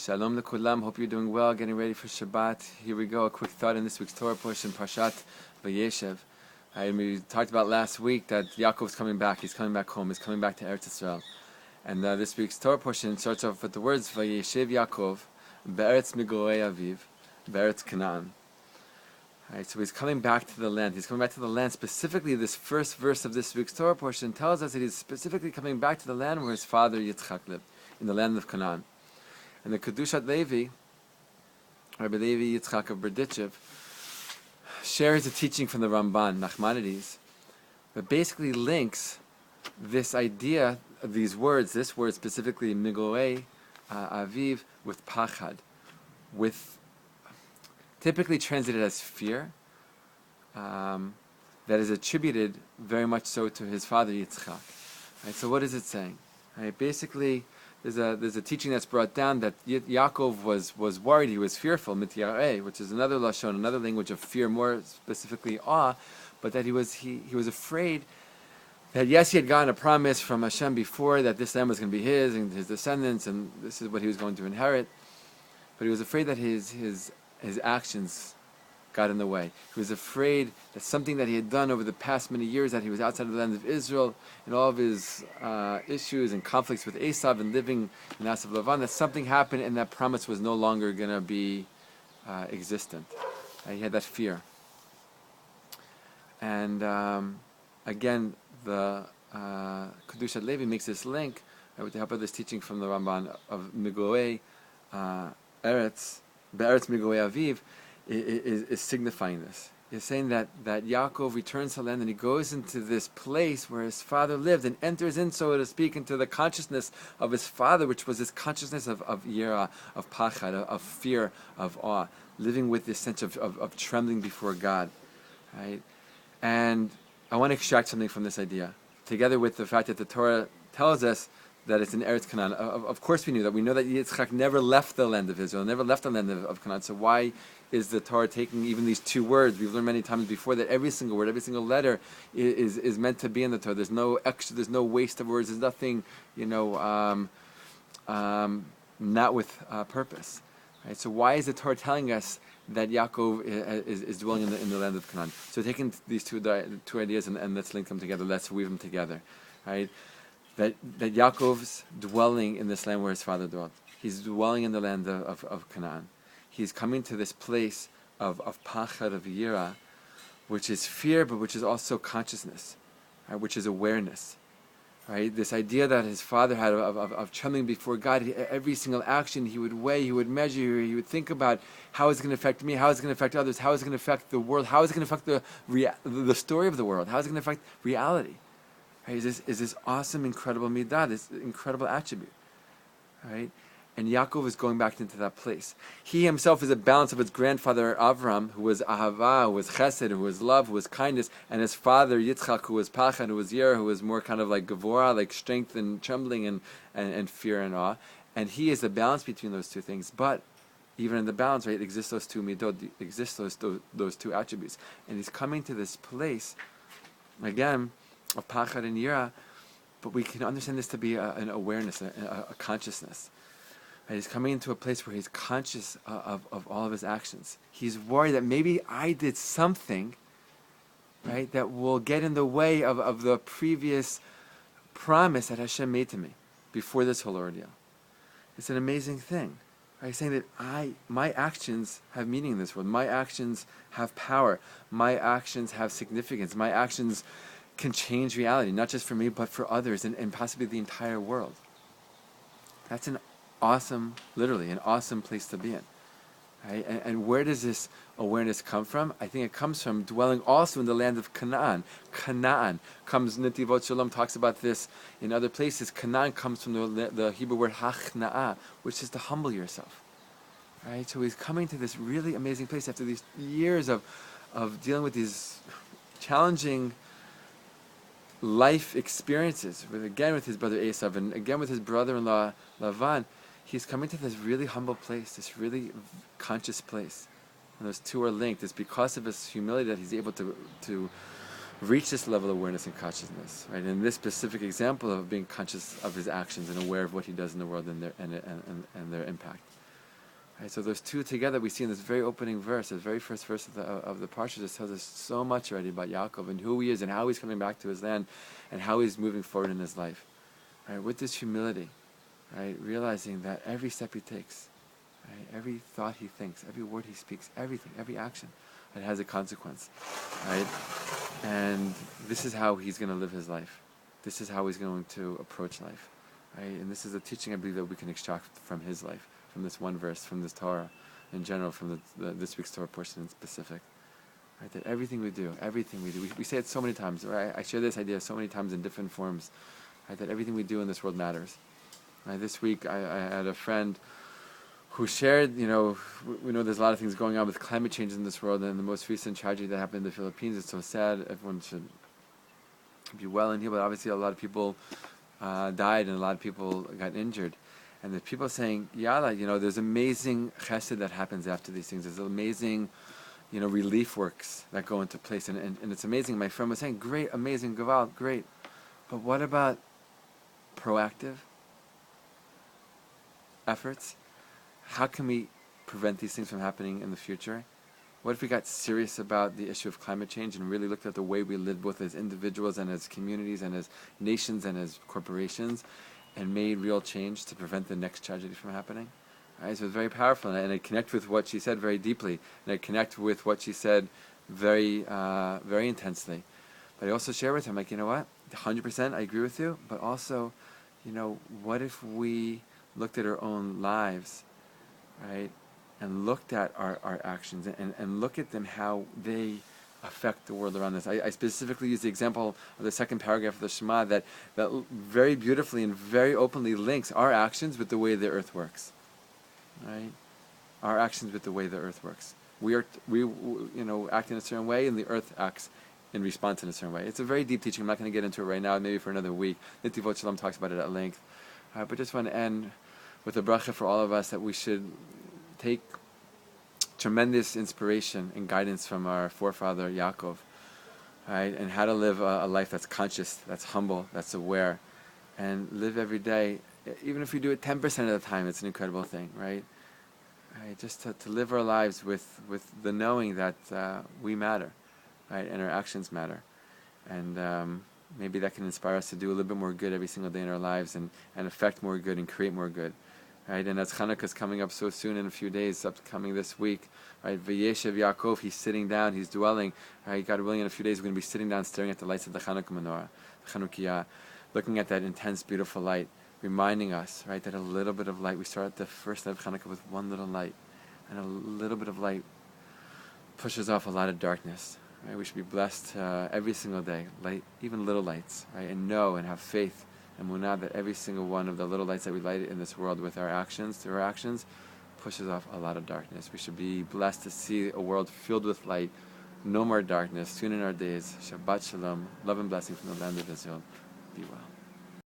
Shalom lekulam. Hope you're doing well, getting ready for Shabbat. Here we go. A quick thought in this week's Torah portion, Parshat Vayeishev. We talked about last week that Yaakov's coming back. He's coming back home. He's coming back to Eretz Yisrael. And this week's Torah portion starts off with the words Vayeishev Yaakov be'eretz migorei aviv be'eretz Canaan. So he's coming back to the land. He's coming back to the land. Specifically, this first verse of this week's Torah portion tells us that he's specifically coming back to the land where his father Yitzchak lived, in the land of Canaan. And the Kedushat Levi, Rabbi Levi Yitzchak of Berditchev, shares a teaching from the Ramban, Nachmanides, that basically links this idea of these words, this word specifically, Migorei Aviv, with Pachad, with typically translated as fear, that is attributed very much so to his father Yitzchak. Right, so what is it saying? Right, basically, there's a teaching that's brought down that Yaakov was worried, he was fearful, mityareh, which is another lashon, another language of fear, more specifically awe, but that he was afraid that yes, he had gotten a promise from Hashem before that this land was going to be his and his descendants, and this is what he was going to inherit, but he was afraid that his actions got in the way. He was afraid that something that he had done over the past many years, that he was outside of the land of Israel, and all of his issues and conflicts with Esav and living in Asaf Lavan, that something happened and that promise was no longer going to be existent. He had that fear. And again, the Kedushat Levi makes this link with the help of this teaching from the Ramban of Migorei Eretz, Be'eretz Migorei Aviv, is signifying this. He's saying that Yaakov returns to land and he goes into this place where his father lived and enters in, so to speak, into the consciousness of his father, which was this consciousness of yira, of pachad, of fear, of awe, living with this sense of trembling before God. Right? And I want to extract something from this idea, together with the fact that the Torah tells us that it's in Eretz Canaan. Of course we knew that. We know that Yitzchak never left the land of Israel, never left the land of Canaan. So why is the Torah taking even these two words? We've learned many times before that every single word, every single letter is meant to be in the Torah. There's no extra, there's no waste of words, there's nothing, not with purpose. Right? So why is the Torah telling us that Yaakov is dwelling in the land of Canaan? So taking these two ideas and let's link them together, let's weave them together. Right? That Yaakov's dwelling in this land where his father dwelt. He's dwelling in the land of Canaan. He's coming to this place of pachad, of yira, which is fear, but which is also consciousness, right? Which is awareness. Right? This idea that his father had of trembling before God, every single action he would weigh, he would measure, he would think about how is it going to affect me, how is it going to affect others, how is it going to affect the world, how is it going to affect the story of the world, how is it going to affect reality. Right? Is this awesome, incredible midah, this incredible attribute, right? And Yaakov is going back into that place. He himself is a balance of his grandfather Avram, who was ahava, who was chesed, who was love, who was kindness, and his father Yitzchak, who was pachad, who was yer, who was more kind of like gevurah, like strength and trembling and fear and awe. And he is the balance between those two things. But even in the balance, right, exists those two midot, exists those two attributes. And he's coming to this place, again, of pachad and yira, but we can understand this to be an awareness, a consciousness. Right? He's coming into a place where he's conscious of all of his actions. He's worried that maybe I did something, right, that will get in the way of the previous promise that Hashem made to me before this whole ordeal. It's an amazing thing. Right? He's saying that my actions have meaning in this world. My actions have power. My actions have significance. My actions can change reality, not just for me, but for others and possibly the entire world. That's an awesome, literally, an awesome place to be in. Right? And where does this awareness come from? I think it comes from dwelling also in the land of Canaan. Canaan comes, Netivot Shalom talks about this in other places. Canaan comes from the Hebrew word hachna'ah, which is to humble yourself. Right? So he's coming to this really amazing place after these years of dealing with these challenging life experiences, with his brother Esav and again with his brother-in-law Lavan. He's coming to this really humble place, this really conscious place. And those two are linked. It's because of his humility that he's able to reach this level of awareness and consciousness. Right? In this specific example of being conscious of his actions and aware of what he does in the world and their impact. Right, so those two together we see in this very opening verse, the very first verse of the Parshat, just tells us so much already about Yaakov and who he is and how he's coming back to his land and how he's moving forward in his life. Right, with this humility, right, realizing that every step he takes, right, every thought he thinks, every word he speaks, everything, every action, it has a consequence. Right? And this is how he's going to live his life. This is how he's going to approach life. Right? And this is a teaching, I believe, that we can extract from his life, from this one verse, from this Torah in general, from this week's Torah portion in specific. Right? That everything we do, we say it so many times. Right? I share this idea so many times in different forms. Right? That everything we do in this world matters. Right? This week I had a friend who shared, we know there's a lot of things going on with climate change in this world, and the most recent tragedy that happened in the Philippines is so sad. Everyone should be well in here, but obviously a lot of people died and a lot of people got injured. And the people saying, Yalla, there's amazing chesed that happens after these things. There's amazing, relief works that go into place. And it's amazing. My friend was saying, great, amazing, Gaval, great. But what about proactive efforts? How can we prevent these things from happening in the future? What if we got serious about the issue of climate change and really looked at the way we live both as individuals and as communities and as nations and as corporations and made real change to prevent the next tragedy from happening? Right? So it's very powerful, and I connect with what she said very deeply, and I connect with what she said very, very intensely. But I also share with him, like, you know what? 100% I agree with you, but also, what if we looked at our own lives, right, and looked at our actions and look at them, how they affect the world around us. I specifically use the example of the second paragraph of the Shema that very beautifully and very openly links our actions with the way the earth works. Right? Our actions with the way the earth works. We act in a certain way, and the earth acts in response in a certain way. It's a very deep teaching. I'm not going to get into it right now, maybe for another week. Nitivot Shalom talks about it at length. But just want to end with a bracha for all of us that we should take tremendous inspiration and guidance from our forefather Yaakov, right? And how to live a life that's conscious, that's humble, that's aware, and live every day. Even if we do it 10% of the time, it's an incredible thing, right? Just to live our lives with the knowing that we matter, right? And our actions matter. And maybe that can inspire us to do a little bit more good every single day in our lives and affect more good and create more good. Right, and as Hanukkah is coming up so soon in a few days, upcoming this week, right? Vayeishev Yaakov, he's sitting down, he's dwelling. Right, God willing, in a few days we're going to be sitting down, staring at the lights of the Hanukkah menorah, the Chanukiah, looking at that intense, beautiful light, reminding us, right, that a little bit of light. We start the first night of Hanukkah with one little light, and a little bit of light pushes off a lot of darkness. Right, we should be blessed every single day, light, even little lights, right, and know and have faith and munah that every single one of the little lights that we light in this world with our actions, through our actions, pushes off a lot of darkness. We should be blessed to see a world filled with light, no more darkness, soon in our days. Shabbat Shalom, love and blessing from the land of Israel. Be well.